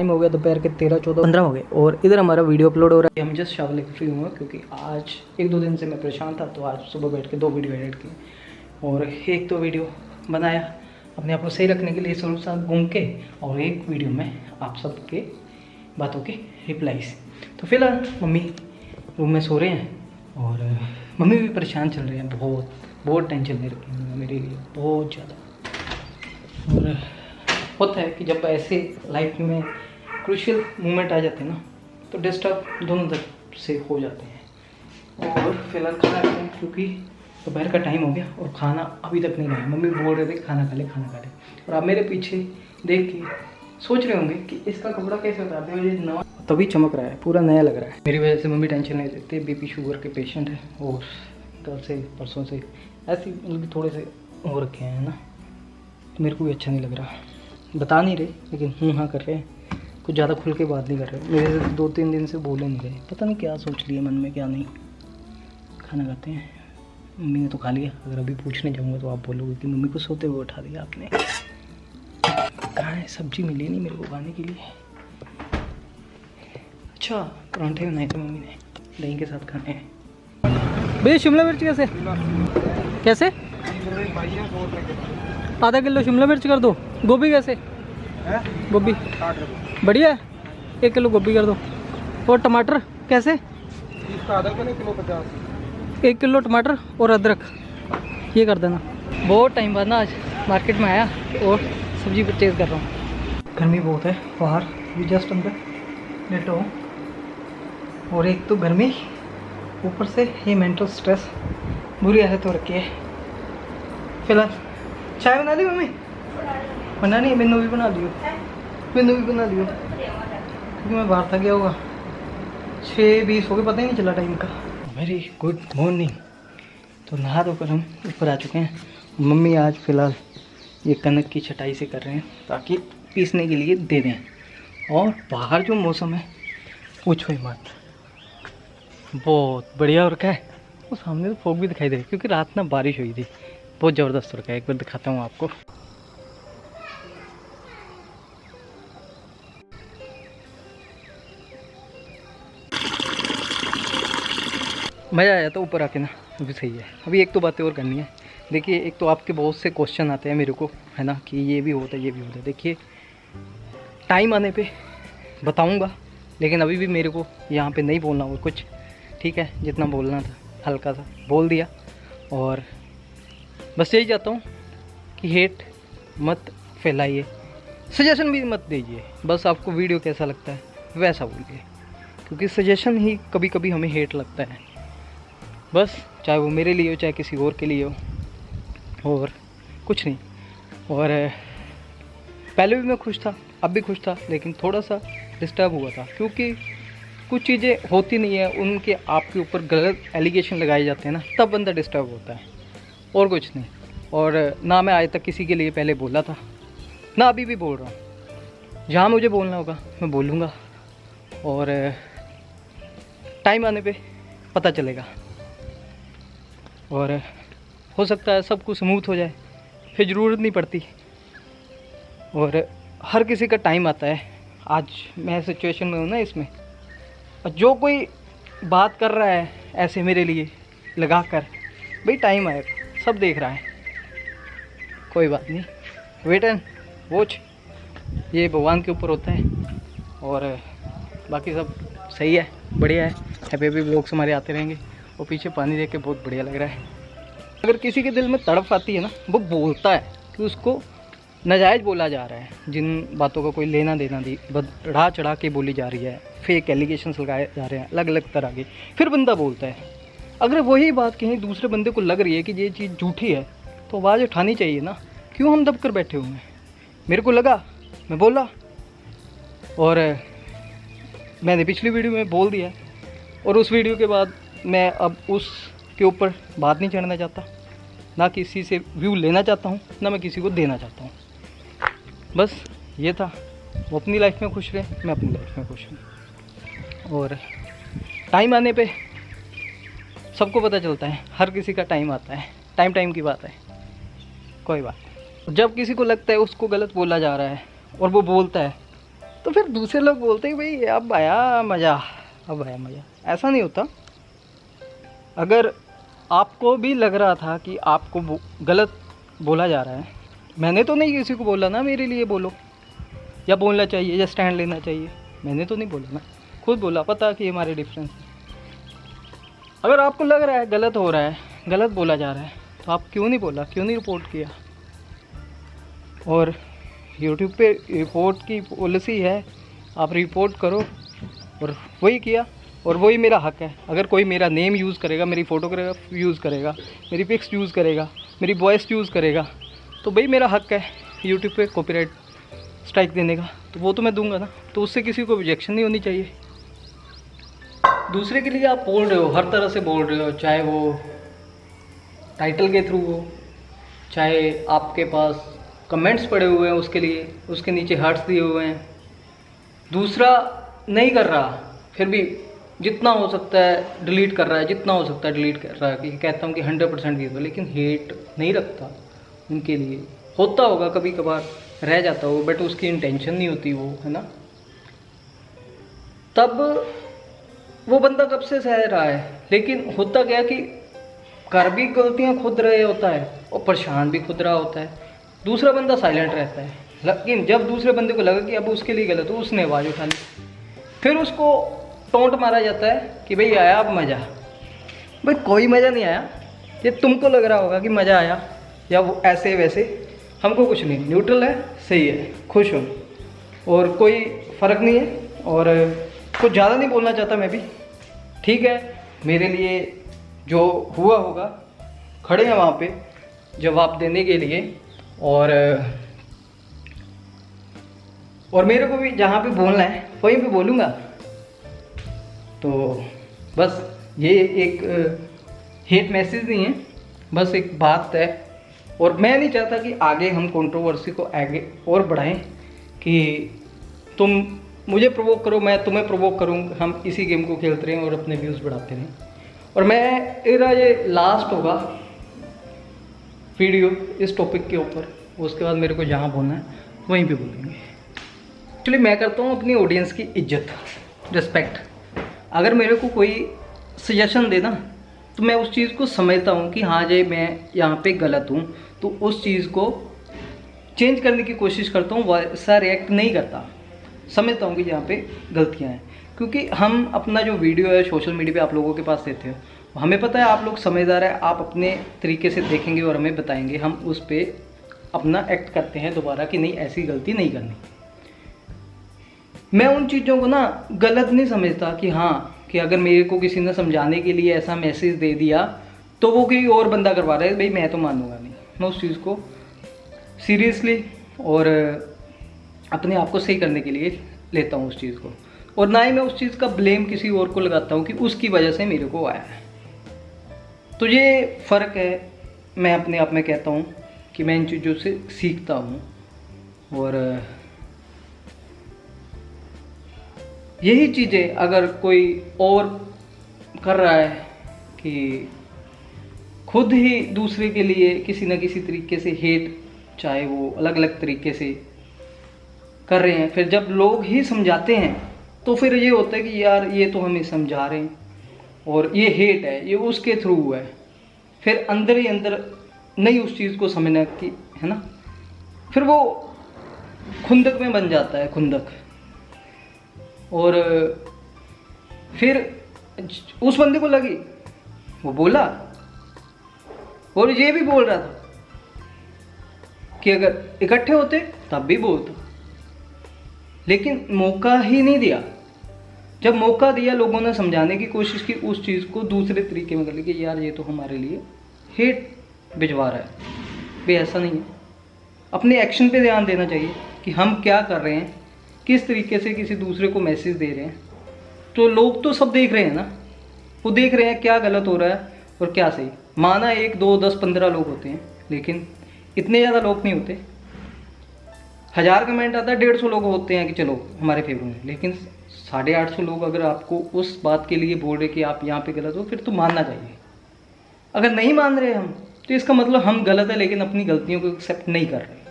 Time हो गया दोपहर के 13-14-15 हो गए और इधर हमारा वीडियो अपलोड हो रहा है। हम जस्ट शावर लेकर फ्री हुआ क्योंकि आज 1-2 दिन से मैं परेशान था, तो आज सुबह बैठ के 2 वीडियो एडिट किए और एक तो वीडियो बनाया अपने आप को सही रखने के लिए सरों साथ घूम के, और एक वीडियो में आप सबके बातों के रिप्लाईज। तो फिलहाल मम्मी रूम में सो रहे हैं और मम्मी भी परेशान चल रहे हैं, बहुत टेंशन ले रखी है मेरे लिए, बहुत ज़्यादा। और होता है कि जब ऐसे लाइफ में क्रूशियल मोमेंट आ जाते हैं ना, तो डिस्टर्ब दोनों तरफ से हो जाते हैं। और फिलहाल खाना खाते हैं क्योंकि दोपहर का टाइम हो गया और खाना अभी तक नहीं खाया। मम्मी बोल रहे थे खाना खा ले खाना खा ले, और आप मेरे पीछे देख के सोच रहे होंगे कि इसका कपड़ा कैसे उतारते हैं, मुझे नवा तभी चमक रहा है, पूरा नया लग रहा है। मेरी वजह से मम्मी टेंशन नहीं लेते, बीपी शुगर के पेशेंट है और कल से परसों से ऐसे मतलब थोड़े से हो रखे हैं ना, तो मेरे को भी अच्छा नहीं लग रहा। बता नहीं रहे लेकिन हाँ कर रहे हैं, कुछ ज़्यादा खुल के बात नहीं कर रहे। मेरे से 2-3 दिन से बोले नहीं रहे, पता नहीं क्या सोच लिए मन में क्या नहीं। खाना खाते हैं, मम्मी ने तो खा लिया। अगर अभी पूछने जाऊँगा तो आप बोलोगे कि मम्मी को सोते हुए उठा दिया आपने। कहाँ है, सब्जी मिली नहीं मेरे को खाने के लिए। अच्छा परांठे बनाए थे मम्मी ने, दही के साथ खाने हैं। भैया शिमला मिर्च कैसे आधा किलो शिमला मिर्च कर दो। गोभी कैसे गोभी बढ़िया है, 1 किलो गोभी कर दो। और टमाटर कैसे आधा किलो 50। 1 किलो टमाटर और अदरक ये कर देना। बहुत टाइम बाद ना आज मार्केट में आया और सब्जी परचेज़ कर रहा हूँ। गर्मी बहुत है बाहर, भी जस्ट अंदर लेटा हूँ और एक तो गर्मी ऊपर से ये मेंटल स्ट्रेस बुरी आदत हो रखी है। फिलहाल चाय बना दी मम्मी? बनानी है, मैंने भी बना लियो, क्योंकि मैं बाहर था गया होगा। 6:20 हो गए, पता ही नहीं चला टाइम का। Very good morning. तो नहा धोकर हम ऊपर आ चुके हैं। मम्मी आज फ़िलहाल ये कनक की छटाई से कर रहे हैं ताकि पीसने के लिए दे दें। और बाहर जो मौसम है पूछो ही मत, बहुत बढ़िया हो रखा है। वो सामने तो फोग भी दिखाई दे रही क्योंकि रात ना बारिश हुई थी, बहुत ज़बरदस्त हो रखा है। एक बार दिखाता हूँ आपको। मज़ा आया था ऊपर आके ना, अभी सही है। अभी एक तो बातें और करनी है। देखिए एक तो आपके बहुत से क्वेश्चन आते हैं मेरे को, है ना, कि ये भी होता है ये भी होता है। देखिए टाइम आने पे बताऊंगा, लेकिन अभी भी मेरे को यहाँ पे नहीं बोलना और कुछ, ठीक है। जितना बोलना था हल्का सा बोल दिया। और बस यही चाहता हूँ कि हेट मत फैलाइए, सजेशन भी मत दीजिए। बस आपको वीडियो कैसा लगता है वैसा बोलिए, क्योंकि सजेशन ही कभी कभी हमें हेट लगता है। बस चाहे वो मेरे लिए हो चाहे किसी और के लिए हो, और कुछ नहीं। और पहले भी मैं खुश था, अब भी खुश था, लेकिन थोड़ा सा डिस्टर्ब हुआ था क्योंकि कुछ चीज़ें होती नहीं है, उनके आपके ऊपर गलत एलिगेशन लगाए जाते हैं ना, तब बंदा डिस्टर्ब होता है, और कुछ नहीं। और ना मैं आज तक किसी के लिए पहले बोला था, ना अभी भी बोल रहा हूँ। जहाँ मुझे बोलना होगा मैं बोलूँगा, और टाइम आने पे पता चलेगा। और हो सकता है सब कुछ स्मूथ हो जाए, फिर ज़रूरत नहीं पड़ती। और हर किसी का टाइम आता है। आज मैं सिचुएशन में हूँ ना इसमें, और जो कोई बात कर रहा है ऐसे मेरे लिए लगा कर, भाई टाइम आएगा, सब देख रहा है, कोई बात नहीं, वेट एंड वॉच, ये भगवान के ऊपर होता है। और बाकी सब सही है, बढ़िया है। हैप्पी व्लॉग्स हमारे आते रहेंगे। और पीछे पानी देख के बहुत बढ़िया लग रहा है। अगर किसी के दिल में तड़प आती है ना, वो बोलता है कि उसको नाजायज़ बोला जा रहा है, जिन बातों का कोई लेना देना नहीं, बढ़ा चढ़ा के बोली जा रही है, फेक एलिगेशंस लगाए जा रहे हैं अलग अलग तरह के, फिर बंदा बोलता है। अगर वही बात कहीं दूसरे बंदे को लग रही है कि ये चीज़ झूठी है, तो आवाज़ उठानी चाहिए ना। क्यों हम दब कर बैठे हुए हैं? मेरे को लगा, मैं बोला, और मैंने पिछली वीडियो में बोल दिया। और उस वीडियो के बाद मैं अब उसके ऊपर बात नहीं चढ़ना चाहता, ना किसी से व्यू लेना चाहता हूँ, ना मैं किसी को देना चाहता हूँ। बस ये था। वो अपनी लाइफ में खुश रहे, मैं अपनी लाइफ में खुश हूँ। और टाइम आने पे सबको पता चलता है, हर किसी का टाइम आता है, टाइम की बात है, कोई बात। जब किसी को लगता है उसको गलत बोला जा रहा है और वो बोलता है, तो फिर दूसरे लोग बोलते हैं भाई अब आया मज़ा, अब आया मज़ा। ऐसा नहीं होता। अगर आपको भी लग रहा था कि आपको गलत बोला जा रहा है, मैंने तो नहीं किसी को बोला ना मेरे लिए बोलो या बोलना चाहिए या स्टैंड लेना चाहिए, मैंने तो नहीं बोला ना, खुद बोला, पता कि हमारे डिफरेंस है। अगर आपको लग रहा है गलत हो रहा है, गलत बोला जा रहा है, तो आप क्यों नहीं बोला, क्यों नहीं रिपोर्ट किया? और यूट्यूब पे रिपोर्ट की पॉलिसी है, आप रिपोर्ट करो, और वही किया, और वही मेरा हक है। अगर कोई मेरा नेम यूज़ करेगा, मेरी फ़ोटोग्राफ यूज़ करेगा, मेरी पिक्स यूज़ करेगा, मेरी वॉइस यूज़ करेगा, तो भाई मेरा हक है यूट्यूब पे कॉपीराइट स्ट्राइक देने का, तो वो तो मैं दूंगा ना। तो उससे किसी को ऑब्जेक्शन नहीं होनी चाहिए। दूसरे के लिए आप बोल रहे हो, हर तरह से बोल रहे हो, चाहे वो टाइटल के थ्रू हो, चाहे आपके पास कमेंट्स पड़े हुए हैं उसके लिए, उसके नीचे हार्ट्स दिए हुए हैं। दूसरा नहीं कर रहा, फिर भी जितना हो सकता है डिलीट कर रहा है, जितना हो सकता है डिलीट कर रहा है, कि कहता हूँ कि 100% दे दो, लेकिन हेट नहीं रखता उनके लिए। होता होगा कभी कभार, रह जाता हो, बट उसकी इंटेंशन नहीं होती वो, है ना। तब वो बंदा कब से सह रहा है, लेकिन होता क्या कि कर भी गलतियाँ खुद रहे होता है और परेशान भी खुद रहा होता है। दूसरा बंदा साइलेंट रहता है, लेकिन जब दूसरे बंदे को लगा कि अब उसके लिए गलत हो, उसने आवाज़ उठा ली, फिर उसको टोंट मारा जाता है कि भाई आया अब मज़ा। भाई कोई मज़ा नहीं आया, ये तुमको लग रहा होगा कि मज़ा आया या वो ऐसे वैसे, हमको कुछ नहीं, न्यूट्रल है, सही है, खुश हो, और कोई फ़र्क नहीं है। और कुछ ज़्यादा नहीं बोलना चाहता मैं भी, ठीक है, मेरे लिए जो हुआ होगा, खड़े हैं वहाँ पे जवाब देने के लिए, और मेरे को भी जहाँ पे बोलना है वहीं पे बोलूँगा। तो बस ये एक हेट मैसेज नहीं है, बस एक बात है। और मैं नहीं चाहता कि आगे हम कंट्रोवर्सी को आगे और बढ़ाएं, कि तुम मुझे प्रोवोक करो, मैं तुम्हें प्रोवोक करूँ, हम इसी गेम को खेलते रहें और अपने व्यूज़ बढ़ाते रहें। और मेरा ये लास्ट होगा वीडियो इस टॉपिक के ऊपर, उसके बाद मेरे को जहाँ बोलना है वहीं पे बोलेंगे। एक्चुअली मैं करता हूँ अपनी ऑडियंस की इज्जत, रिस्पेक्ट। अगर मेरे को कोई सजेशन देना, तो मैं उस चीज़ को समझता हूँ कि हाँ जी मैं यहाँ पे गलत हूँ, तो उस चीज़ को चेंज करने की कोशिश करता हूँ, वैसा रिएक्ट नहीं करता। समझता हूँ कि यहाँ पे गलतियाँ हैं, क्योंकि हम अपना जो वीडियो है सोशल मीडिया पे आप लोगों के पास देते हो, हमें पता है आप लोग समझदार है, आप अपने तरीके से देखेंगे और हमें बताएंगे, हम उस पर अपना एक्ट करते हैं दोबारा कि नहीं ऐसी गलती नहीं करनी। मैं उन चीज़ों को ना गलत नहीं समझता कि हाँ, कि अगर मेरे को किसी ने समझाने के लिए ऐसा मैसेज दे दिया तो वो कोई और बंदा करवा रहा है, भाई मैं तो मानूंगा नहीं। मैं उस चीज़ को सीरियसली और अपने आप को सही करने के लिए लेता हूँ उस चीज़ को, और ना ही मैं उस चीज़ का ब्लेम किसी और को लगाता हूँ कि उसकी वजह से मेरे को आया है। तो ये फ़र्क है, मैं अपने आप में कहता हूँ कि मैं इन चीज़ों से सीखता हूँ। और यही चीज़ें अगर कोई और कर रहा है कि खुद ही दूसरे के लिए किसी न किसी तरीके से हेट, चाहे वो अलग अलग तरीके से कर रहे हैं, फिर जब लोग ही समझाते हैं तो फिर ये होता है कि यार ये तो हमें समझा रहे हैं और ये हेट है, ये उसके थ्रू हुआ है। फिर अंदर ही अंदर नहीं उस चीज़ को समझना कि, है ना, फिर वो खुंदक में बन जाता है, खुंदक। और फिर उस बंदे को लगी, वो बोला, और ये भी बोल रहा था कि अगर इकट्ठे होते तब भी बोलता, लेकिन मौका ही नहीं दिया। जब मौका दिया, लोगों ने समझाने की कोशिश की, उस चीज़ को दूसरे तरीके में कर लिया कि यार ये तो हमारे लिए हेट भिजवा रहा है। भाई ऐसा नहीं है, अपने एक्शन पे ध्यान देना चाहिए कि हम क्या कर रहे हैं, किस तरीके से किसी दूसरे को मैसेज दे रहे हैं। तो लोग तो सब देख रहे हैं ना, वो देख रहे हैं क्या गलत हो रहा है और क्या सही। माना 1, 2, 10, 15 लोग होते हैं, लेकिन इतने ज़्यादा लोग नहीं होते। 1000 कमेंट आता है, 150 लोग होते हैं कि चलो हमारे फेवर में, लेकिन 850 लोग अगर आपको उस बात के लिए बोल रहे कि आप यहाँ पे गलत हो, फिर तो मानना चाहिए। अगर नहीं मान रहे हम, तो इसका मतलब हम गलत है, लेकिन अपनी गलतियों को एक्सेप्ट नहीं कर रहे।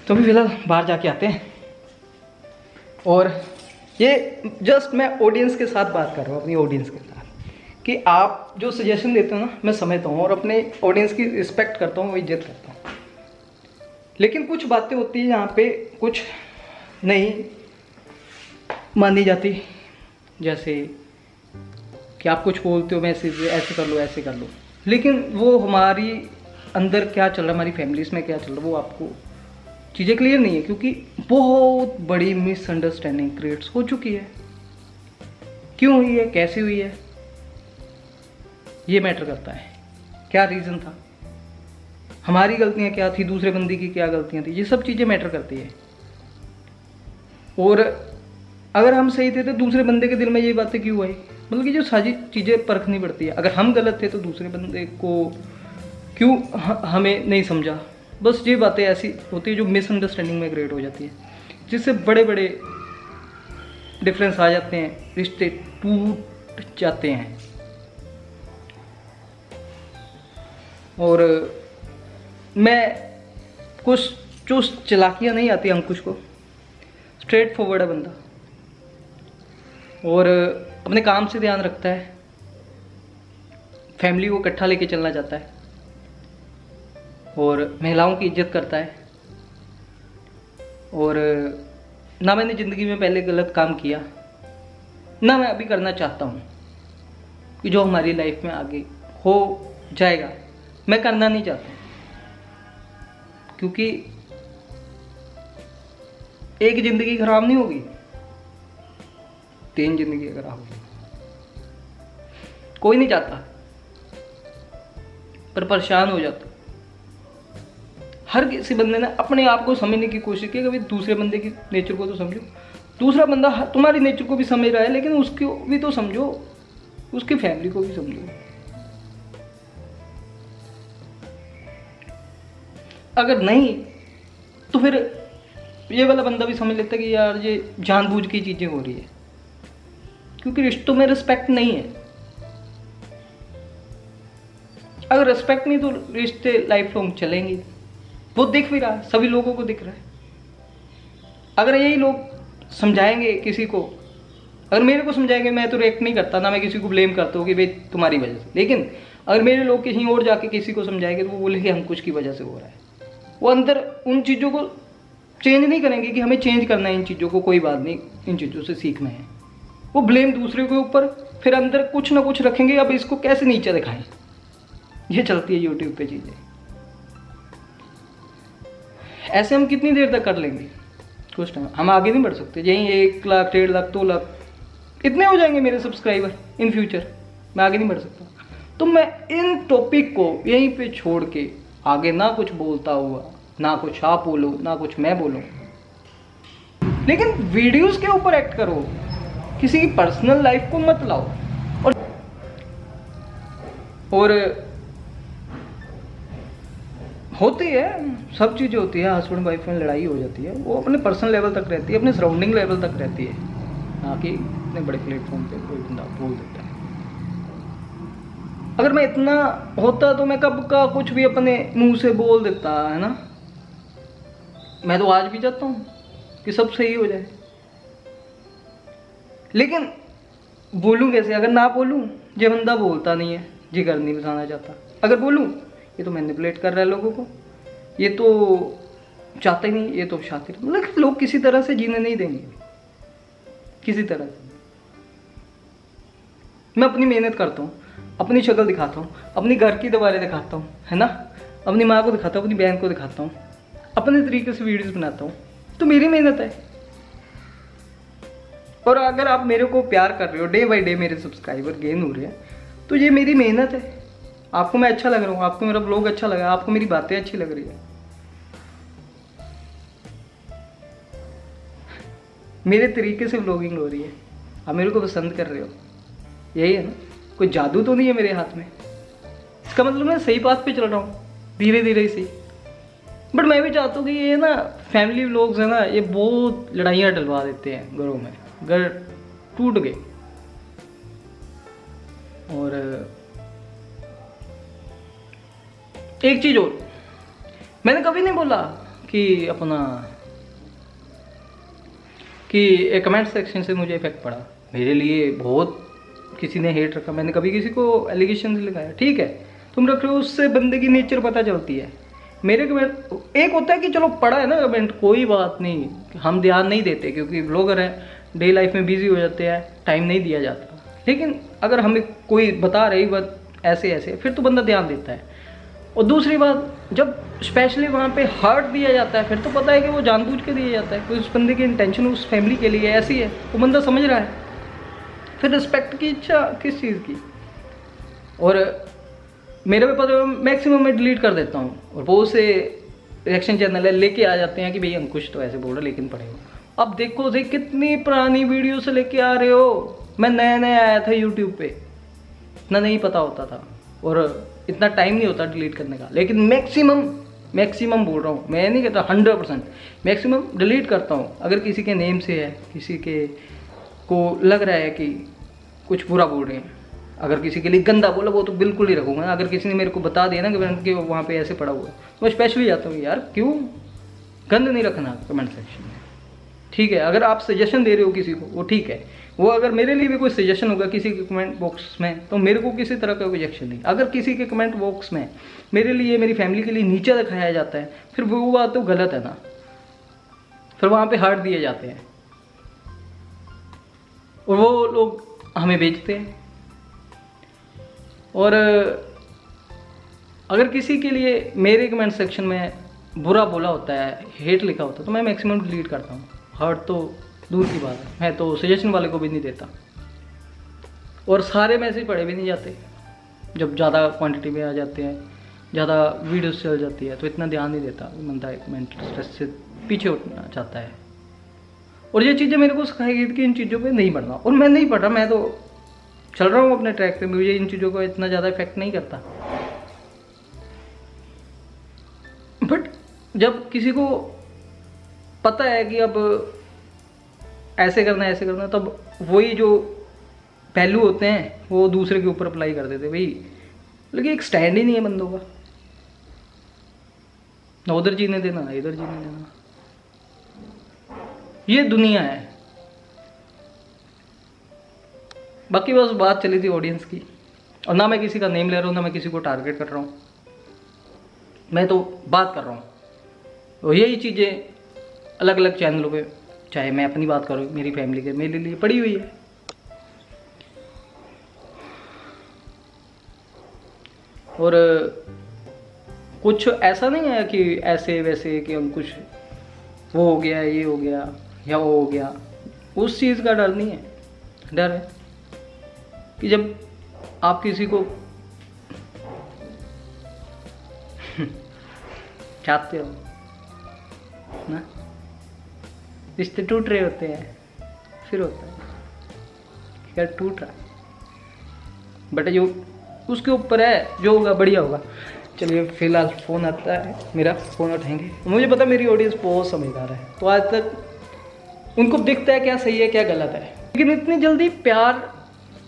तो भी फिलहाल बाहर जाके आते हैं, और ये जस्ट मैं ऑडियंस के साथ बात कर रहा हूँ, अपनी ऑडियंस के साथ, कि आप जो सजेशन देते हो ना मैं समझता हूँ और अपने ऑडियंस की रिस्पेक्ट करता हूँ, इज्जत करता हूँ। लेकिन कुछ बातें होती हैं यहाँ पे कुछ नहीं मानी जाती, जैसे कि आप कुछ बोलते हो मैं ऐसे कर लो ऐसे कर लो, लेकिन वो हमारी अंदर क्या चल रहा है, हमारी फैमिलीज में क्या चल रहा है, वो आपको चीज़ें क्लियर नहीं है, क्योंकि बहुत बड़ी मिसअंडरस्टैंडिंग क्रिएट्स हो चुकी है। क्यों हुई है, कैसे हुई है, ये मैटर करता है। क्या रीज़न था, हमारी गलतियाँ क्या थी, दूसरे बंदे की क्या गलतियाँ थी, ये सब चीज़ें मैटर करती है। और अगर हम सही थे तो दूसरे बंदे के दिल में ये बातें क्यों आई, मतलब कि जो सारी चीज़ें परखनी पड़ती है। अगर हम गलत थे तो दूसरे बंदे को क्यों हमें नहीं समझा, बस ये बातें ऐसी होती है जो मिसअंडरस्टैंडिंग में क्रिएट हो जाती है, जिससे बड़े बड़े डिफरेंस आ जाते हैं, रिश्ते टूट जाते हैं। और मैं कुछ चुस्त चालाकियाँ नहीं आती अंकुश को, स्ट्रेट फॉरवर्ड है बंदा और अपने काम से ध्यान रखता है, फैमिली को इकट्ठा लेके चलना चाहता है और महिलाओं की इज्जत करता है। और ना मैंने ज़िंदगी में पहले गलत काम किया, ना मैं अभी करना चाहता हूँ, कि जो हमारी लाइफ में आगे हो जाएगा मैं करना नहीं चाहता, क्योंकि एक ज़िंदगी खराब नहीं होगी, 3 जिंदगी खराब होगी। कोई नहीं चाहता, पर परेशान हो जाता। हर किसी बंदे ने अपने आप को समझने की कोशिश की, कभी दूसरे बंदे की नेचर को तो समझो। दूसरा बंदा तुम्हारी नेचर को भी समझ रहा है, लेकिन उसको भी तो समझो, उसकी फैमिली को भी समझो। अगर नहीं तो फिर ये वाला बंदा भी समझ लेता है कि यार ये जानबूझ की चीज़ें हो रही है, क्योंकि रिश्तों में रिस्पेक्ट नहीं है। अगर रिस्पेक्ट नहीं तो रिश्ते लाइफ लॉन्ग चलेंगे, वो दिख भी रहा है, सभी लोगों को दिख रहा है। अगर यही लोग समझाएंगे किसी को, अगर मेरे को समझाएंगे, मैं तो रिएक्ट नहीं करता, ना मैं किसी को ब्लेम करता हूँ कि भाई तुम्हारी वजह से, लेकिन अगर मेरे लोग कहीं और जाके किसी को समझाएंगे तो वो बोलेंगे हम कुछ की वजह से हो रहा है। वो अंदर उन चीज़ों को चेंज नहीं करेंगे कि हमें चेंज करना है इन चीज़ों को, कोई बात नहीं, इन चीज़ों से सीखना है। वो ब्लेम दूसरे के ऊपर, फिर अंदर कुछ ना कुछ रखेंगे, अब इसको कैसे नीचे दिखाएं। ये चलती है यूट्यूब पे चीज़ें। ऐसे हम कितनी देर तक कर लेंगे, कुछ टाइम हम आगे नहीं बढ़ सकते। यहीं 1 लाख 1.5 लाख 2 लाख इतने हो जाएंगे मेरे सब्सक्राइबर इन फ्यूचर, मैं आगे नहीं बढ़ सकता। तो मैं इन टॉपिक को यहीं पे छोड़ के आगे ना कुछ बोलता हुआ, ना कुछ आप बोलो ना कुछ मैं बोलूँ, लेकिन वीडियोस के ऊपर एक्ट करो, किसी की पर्सनल लाइफ को मत लाओ। और होती है, सब चीज़ें होती है, हस्बैंड वाइफ में लड़ाई हो जाती है, वो अपने पर्सनल लेवल तक रहती है, अपने सराउंडिंग लेवल तक रहती है, ना कि इतने बड़े प्लेटफॉर्म पे कोई बंदा बोल देता है। अगर मैं इतना होता तो मैं कब का कुछ भी अपने मुंह से बोल देता, है ना। मैं तो आज भी चाहता हूँ कि सब सही हो जाए, लेकिन बोलूँ कैसे। अगर ना बोलूँ, ये बंदा बोलता नहीं है, जिगर नहीं बताना चाहता। अगर बोलूँ, ये तो मैनिपुलेट कर रहा है लोगों को, ये तो चाहता ही नहीं, ये तो शातिर। मतलब लोग किसी तरह से जीने नहीं देंगे, किसी तरह से। मैं अपनी मेहनत करता हूँ, अपनी शक्ल दिखाता हूँ, अपनी घर की दीवारें दिखाता हूँ, है ना, अपनी माँ को दिखाता हूँ, अपनी बहन को दिखाता हूँ, अपने तरीके से वीडियोस बनाता हूँ, तो मेरी मेहनत है। और अगर आप मेरे को प्यार कर रहे हो, डे बाई डे मेरे सब्सक्राइबर गेन हो रहे हैं, तो ये मेरी मेहनत है। आपको मैं अच्छा लग रहा हूँ, आपको मेरा ब्लॉग अच्छा लगा, आपको मेरी बातें अच्छी लग रही है, मेरे तरीके से ब्लॉगिंग हो रही है, आप मेरे को पसंद कर रहे हो, यही है ना। कोई जादू तो नहीं है मेरे हाथ में, इसका मतलब मैं सही बात पे चल रहा हूँ, धीरे धीरे ही सही। बट मैं भी चाहता हूँ कि ये ना फैमिली व्लॉग्स है ना, ये बहुत लड़ाइयाँ डलवा देते हैं घरों में, घर टूट गए। और एक चीज़ और, मैंने कभी नहीं बोला कि अपना कि कमेंट सेक्शन से मुझे इफेक्ट पड़ा। मेरे लिए बहुत किसी ने हेट रखा, मैंने कभी किसी को एलिगेशन लगाया, ठीक है तुम रख रहे हो, उससे बंदे की नेचर पता चलती है। मेरे कमेंट एक होता है कि चलो पढ़ा है ना कमेंट, कोई बात नहीं, हम ध्यान नहीं देते क्योंकि ब्लॉगर हैं, डे लाइफ में बिजी हो जाते हैं, टाइम नहीं दिया जाता। लेकिन अगर हमें कोई बता रही बात ऐसे ऐसे, फिर तो बंदा ध्यान देता है। और दूसरी बात, जब स्पेशली वहाँ पे हार्ट दिया जाता है, फिर तो पता है कि वो जानबूझ के दिया जाता है, कोई उस बंदे की इंटेंशन उस फैमिली के लिए ऐसी है, वो बंदा समझ रहा है। फिर रिस्पेक्ट की इच्छा किस चीज़ की। और मेरे पे पता है मैक्सिमम मैं डिलीट कर देता हूँ, और बहुत से रिएक्शन चैनल है लेके आ जाते हैं कि भाई अंकुश तो ऐसे बोल रहा लेकिन पढ़ेगा। अब देखो से कितनी पुरानी वीडियो से लेके आ रहे हो। मैं नया नया आया था यूट्यूब पे, इतना नहीं पता होता था और इतना टाइम नहीं होता डिलीट करने का, लेकिन मैक्सिमम बोल रहा हूँ, मैं नहीं कहता 100%, मैक्सिमम डिलीट करता हूँ। अगर किसी के नेम से है, किसी के को लग रहा है कि कुछ बुरा बोल रहे हैं, अगर किसी के लिए गंदा बोला वो तो बिल्कुल ही रखूँगा। अगर किसी ने मेरे को बता दिया ना कि वहाँ पे ऐसे पड़ा हुआ है, तो मैं स्पेशली जाता हूँ यार क्यों गंद नहीं रखना कमेंट सेक्शन में, ठीक है। अगर आप सजेशन दे रहे हो किसी को वो ठीक है, वो अगर मेरे लिए भी कोई सजेशन होगा किसी के कमेंट बॉक्स में तो मेरे को किसी तरह का ऑब्जेक्शन नहीं। अगर किसी के कमेंट बॉक्स में मेरे लिए, मेरी फैमिली के लिए नीचे दिखाया जाता है, फिर वो बात तो गलत है ना, फिर वहाँ पे हार्ट दिए जाते हैं और वो लोग हमें बेचते हैं। और अगर किसी के लिए मेरे कमेंट सेक्शन में बुरा बोला होता है, हेट लिखा होता है, तो मैं मैक्सिमम डिलीट करता हूँ। हार्ट तो दूर की बात है, मैं तो सजेशन वाले को भी नहीं देता। और सारे मैसेज पढ़े भी नहीं जाते, जब ज़्यादा क्वांटिटी में आ जाते हैं, ज़्यादा वीडियोस चल जाती है तो इतना ध्यान नहीं देता बंदा, एक मेंटल स्ट्रेस से पीछे उठना चाहता है। और ये चीज़ें मेरे को सिखाई गई कि इन चीज़ों पे नहीं पढ़ना, और मैं नहीं पढ़ रहा, मैं तो चल रहा हूँ अपने ट्रैक पे, मुझे इन चीज़ों का इतना ज़्यादा इफेक्ट नहीं करता। बट जब किसी को पता है कि अब ऐसे करना है, ऐसे करना है, तब वही जो पहलू होते हैं वो दूसरे के ऊपर अप्लाई कर देते भाई। लेकिन एक स्टैंड ही नहीं है बंदों का, ना उधर जीने देना ना इधर जीने देना। ये दुनिया है। बाकी बस बात चली थी ऑडियंस की, और ना मैं किसी का नेम ले रहा हूँ, ना मैं किसी को टारगेट कर रहा हूँ, मैं तो बात कर रहा हूँ। और यही चीज़ें अलग अलग चैनलों पे, चाहे मैं अपनी बात करूँ, मेरी फैमिली के, मेरे लिए पड़ी हुई है। और कुछ ऐसा नहीं है कि ऐसे वैसे कि हम कुछ वो हो गया, ये हो गया या वो हो गया, उस चीज़ का डर नहीं है। डर है कि जब आप किसी को चाहते हो ना, रिश्ते टूट रहे होते हैं, फिर होता है क्या टूट रहा है, बट जो उसके ऊपर है, जो होगा बढ़िया होगा। चलिए फिलहाल फ़ोन आता है मेरा, फ़ोन उठाएंगे। मुझे पता मेरी ऑडियंस बहुत समझदार है, तो आज तक उनको दिखता है क्या सही है क्या गलत है। लेकिन इतनी जल्दी प्यार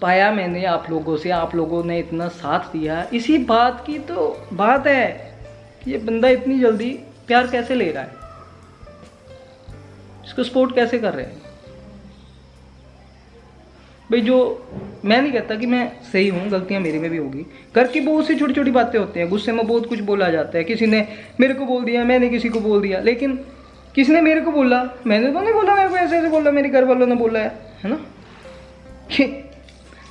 पाया मैंने आप लोगों से, आप लोगों ने इतना साथ दिया, इसी बात की तो बात है कि ये बंदा इतनी जल्दी प्यार कैसे ले रहा है, इसको सपोर्ट कैसे कर रहे हैं भाई। जो मैं नहीं कहता कि मैं सही हूँ, गलतियाँ मेरी में भी होगी, घर की बहुत सी छोटी छोटी बातें होती हैं, गुस्से में बहुत कुछ बोला जाता है, किसी ने मेरे को बोल दिया, मैंने किसी को बोल दिया, लेकिन किसी ने मेरे को बोला, मैंने तो नहीं बोला, मेरे को ऐसे ऐसे बोला, मेरे घर वालों ने बोला है ना कि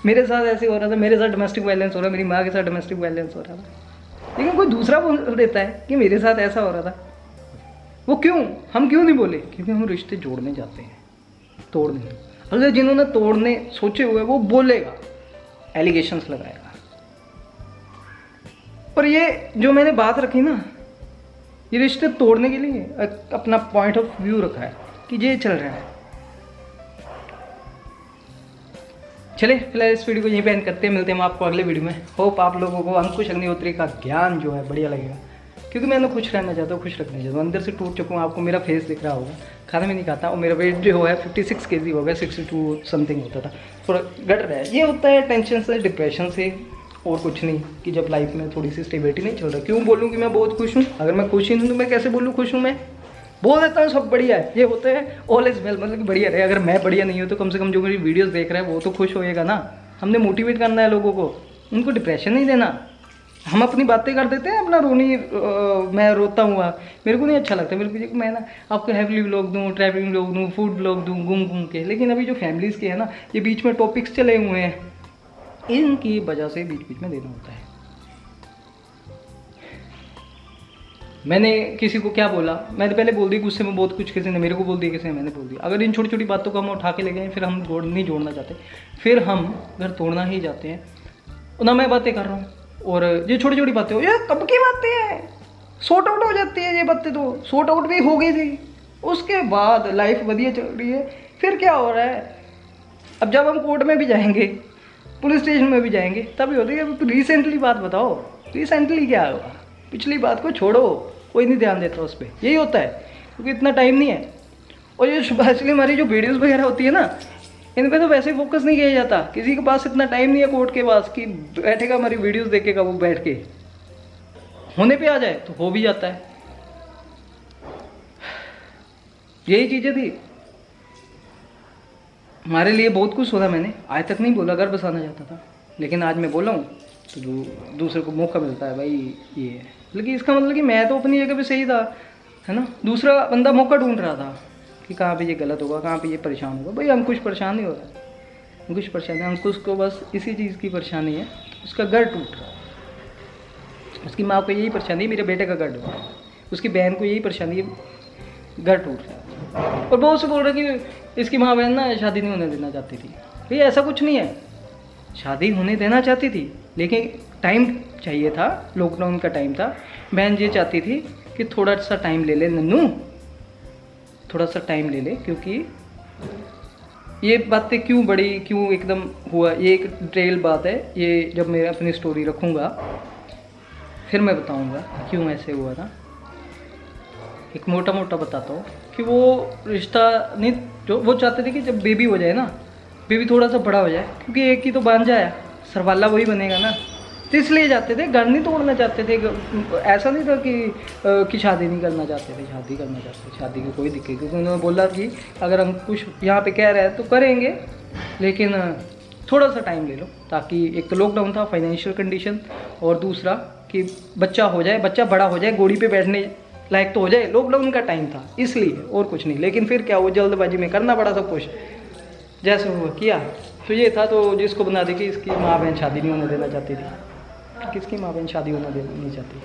मेरे साथ ऐसे हो रहा था, मेरे साथ डोमेस्टिक वायलेंस हो रहा, मेरी माँ के साथ डोमेस्टिक वायलेंस हो रहा था, लेकिन कोई दूसरा बोल देता है कि मेरे साथ ऐसा हो रहा था। वो क्यों, हम क्यों नहीं बोले? क्योंकि हम रिश्ते जोड़ने जाते हैं, तोड़ने। अगर जिन्होंने तोड़ने सोचे हुए वो बोलेगा, एलिगेशंस लगाएगा। पर ये जो मैंने बात रखी ना, ये रिश्ते तोड़ने के लिए अपना पॉइंट ऑफ व्यू रखा है कि ये चल रहा है। चले फिलहाल इस वीडियो को यहीं पे एंड करते हैं, मिलते हैं हम आपको अगले वीडियो में। होप आप लोगों को अंकुश अग्निहोत्री का ज्ञान जो है बढ़िया लगेगा, क्योंकि मैं तो खुश रहना चाहता हूँ, खुश रखना चाहता हूँ। अंदर से टूट चुका हूँ, आपको मेरा फेस दिख रहा होगा, खाना भी नहीं खाता, और मेरा वेट जो है 56 kg हो गया, 62 समथिंग होता था, थोड़ा घट रहा है। ये होता है टेंशन से, डिप्रेशन से, और कुछ नहीं, कि जब लाइफ में थोड़ी सी स्टेबिलिटी नहीं चल रहा। क्यों बोलूँ कि मैं बहुत खुश हूँ? अगर मैं खुश ही हूँ तो मैं कैसे बोलूँ खुश हूँ मैं? बोल देता हूँ सब बढ़िया है, ये होते हैं ऑल इज वेल, मतलब कि बढ़िया रहे। अगर मैं बढ़िया नहीं हूँ तो कम से कम जो मेरी वीडियोस देख रहा है वो तो खुश होएगा ना। हमने मोटिवेट करना है लोगों को, उनको डिप्रेशन नहीं देना। हम अपनी बातें कर देते हैं, अपना रोनी मैं रोता हुआ, मेरे को नहीं अच्छा लगता। मेरे को मैं ना आपको हैवी व्लॉग दूँ, ट्रैवलिंग व्लॉग दूँ, फूड व्लॉग दूँ घूम घूम के, लेकिन अभी जो फैमिलीज़ के हैं ना, ये बीच में टॉपिक्स चले हुए हैं, इनकी वजह से बीच बीच में देना होता है। मैंने किसी को क्या बोला, मैंने पहले बोल दी गुस्से में बहुत कुछ, किसी ने मेरे को बोल दिया, किसी ने मैंने बोल दिया। अगर इन छोटी छोटी बातों को हम उठा के ले गए, फिर हम नहीं जोड़ना चाहते, फिर हम घर तोड़ना ही जाते हैं। ना मैं बातें कर रहा हूँ, और ये छोटी छोटी बातें हो, ये कब की बातें हैं, सॉर्ट आउट हो जाती है ये बातें, तो सॉर्ट आउट भी हो गई थी। उसके बाद लाइफ बढ़िया चल रही है। फिर क्या हो रहा है, अब जब हम कोर्ट में भी जाएंगे, पुलिस स्टेशन में भी जाएंगे, तभी होती है कि रिसेंटली बात बताओ, रिसेंटली क्या हुआ, पिछली बात को छोड़ो, कोई नहीं ध्यान देता उस पर। यही होता है, क्योंकि इतना टाइम नहीं है। और ये एक्चुअली हमारी जो वीडियोस वगैरह होती है ना, इन पे तो वैसे फोकस नहीं किया जाता। किसी के पास इतना टाइम नहीं है कोर्ट के पास कि बैठेगा हमारी वीडियोस देखेगा, वो बैठ के होने पे आ जाए तो हो भी जाता है। यही चीज़ें थी हमारे लिए। बहुत कुछ सुना मैंने, आज तक नहीं बोला, घर बसाना चाहता था, लेकिन आज मैं बोला हूँ तो दूसरे को मौका मिलता है भाई, ये है। लेकिन इसका मतलब कि मैं तो अपनी जगह पे सही था, है ना। दूसरा बंदा मौका ढूंढ रहा था कि कहाँ पे ये गलत होगा, कहाँ पे ये परेशान होगा। भाई अंकुश परेशान नहीं हो रहा, अंकुश परेशान है। अंकुश को बस इसी चीज़ की परेशानी है, उसका घर टूट रहा है। उसकी माँ को यही परेशानी है, मेरे बेटे का घर टूट रहा है। उसकी बहन को यही परेशानी है, घर टूट रहा है। और बहुत से बोल रहे कि इसकी माँ बहन ना शादी नहीं होने देना चाहती थी। भाई ऐसा कुछ नहीं है, शादी होने देना चाहती थी, लेकिन टाइम चाहिए था, लॉकडाउन का टाइम था। बहन ये चाहती थी कि थोड़ा सा टाइम ले ले नन्नू, थोड़ा सा टाइम ले ले, क्योंकि ये बातें क्यों बड़ी, क्यों एकदम हुआ, ये एक डिटेल बात है। ये जब मैं अपनी स्टोरी रखूँगा फिर मैं बताऊँगा क्यों ऐसे हुआ था। एक मोटा मोटा बताता हूँ कि वो रिश्ता नहीं, जो वो चाहते थे कि जब बेबी हो जाए ना, बेबी थोड़ा सा बड़ा हो जाए, क्योंकि एक ही तो भांजा है, सरवाला वही बनेगा ना, तो इसलिए जाते थे। घर नहीं तोड़ना चाहते थे, ऐसा नहीं था कि शादी नहीं करना चाहते थे, शादी करना चाहते थे, शादी की कोई दिक्कत। क्योंकि उन्होंने बोला कि अगर हम कुछ यहाँ पे कह रहे हैं तो करेंगे, लेकिन थोड़ा सा टाइम ले लो, ताकि एक तो लॉकडाउन था, फाइनेंशियल कंडीशन, और दूसरा कि बच्चा हो जाए, बच्चा बड़ा हो जाए, गोड़ी पे बैठने लायक तो हो जाए। लॉकडाउन का टाइम था इसलिए, और कुछ नहीं। लेकिन फिर क्या, वो जल्दबाजी में करना पड़ा सब कुछ, जैसे हुआ किया। तो ये था, तो जिसको बना दी कि इसकी माँ बहन शादी नहीं होने देना चाहती थी। किसकी माँ बहन शादी होना नहीं चाहती,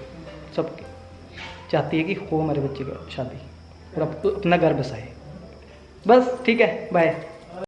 सब चाहती है कि हो हमारे बच्चे का शादी और अपना घर बसाए। बस ठीक है, बाय।